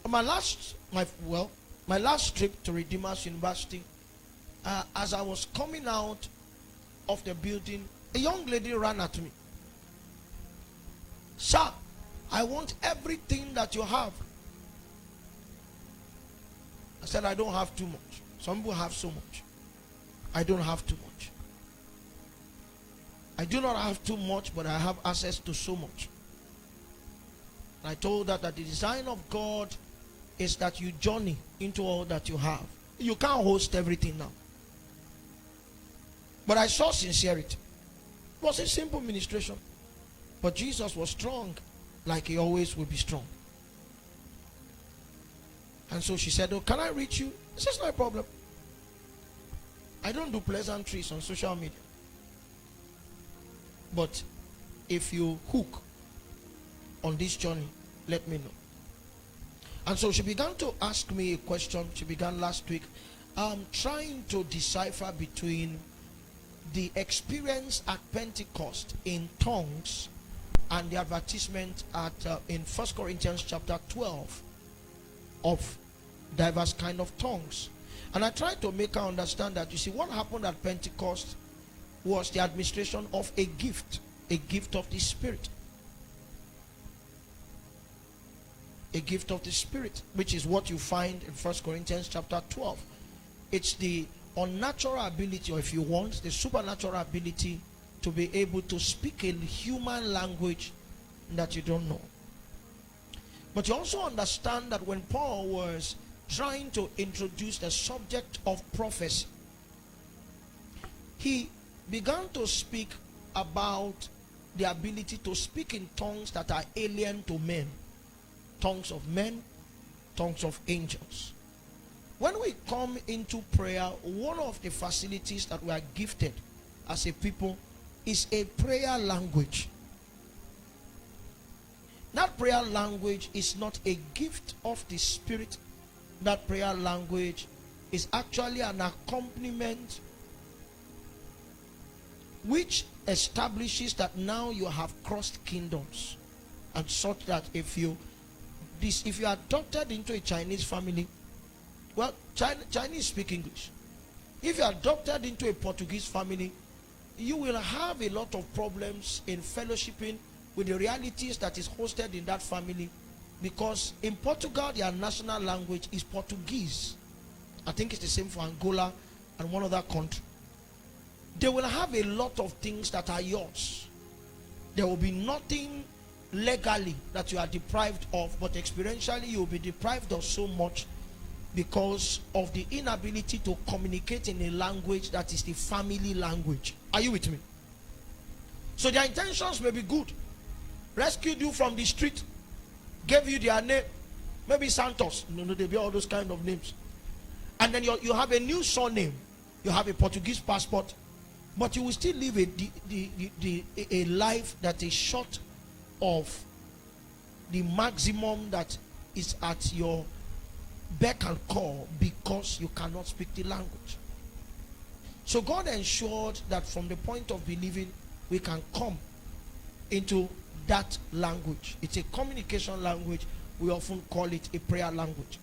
My last trip to Redeemers University, as I was coming out of the building, a young lady ran at me. Sir, I want everything that you have. I said, I don't have too much. Some people have so much. I don't have too much. I do not have too much, but I have access to so much. I told her that the design of God is that you journey into all that you have. You can't host everything now. But I saw sincerity. It was a simple ministration. But Jesus was strong, like he always will be strong. And so she said, oh, can I reach you? I said, no problem. I don't do pleasantries on social media. But if you hook on this journey, let me know. And so she began to ask me a question. She began last week. Trying to decipher between the experience at Pentecost in tongues and the advertisement at in 1 Corinthians chapter 12 of diverse kind of tongues. And I tried to make her understand that, you see, what happened at Pentecost was the administration of a gift of the Spirit. A gift of the Spirit, which is what you find in 1 Corinthians chapter 12. It's the unnatural ability, or if you want, the supernatural ability to be able to speak a human language that you don't know. But you also understand that when Paul was trying to introduce the subject of prophecy, he began to speak about the ability to speak in tongues that are alien to men. Tongues of men, tongues of angels. When we come into prayer, one of the facilities that we are gifted as a people is a prayer language. That prayer language is not a gift of the Spirit. That prayer language is actually an accompaniment which establishes that now you have crossed kingdoms, and such that if you are adopted into a Chinese family, well, Chinese speak English. If you are adopted into a Portuguese family, you will have a lot of problems in fellowshipping with the realities that is hosted in that family, because in Portugal their national language is Portuguese. I think it's the same for Angola and one other country. They will have a lot of things that are yours. There will be nothing legally that you are deprived of, but experientially you will be deprived of so much because of the inability to communicate in a language that is the family language. Are you with me? So their intentions may be good. Rescued you from the street, gave you their name, maybe Santos. No, they be all those kind of names. And then you have a new surname. You have a Portuguese passport, but you will still live a life that is short of the maximum that is at your beck and call, because you cannot speak the language. So God ensured that from the point of believing, we can come into that language. It's a communication language. We often call it a prayer language.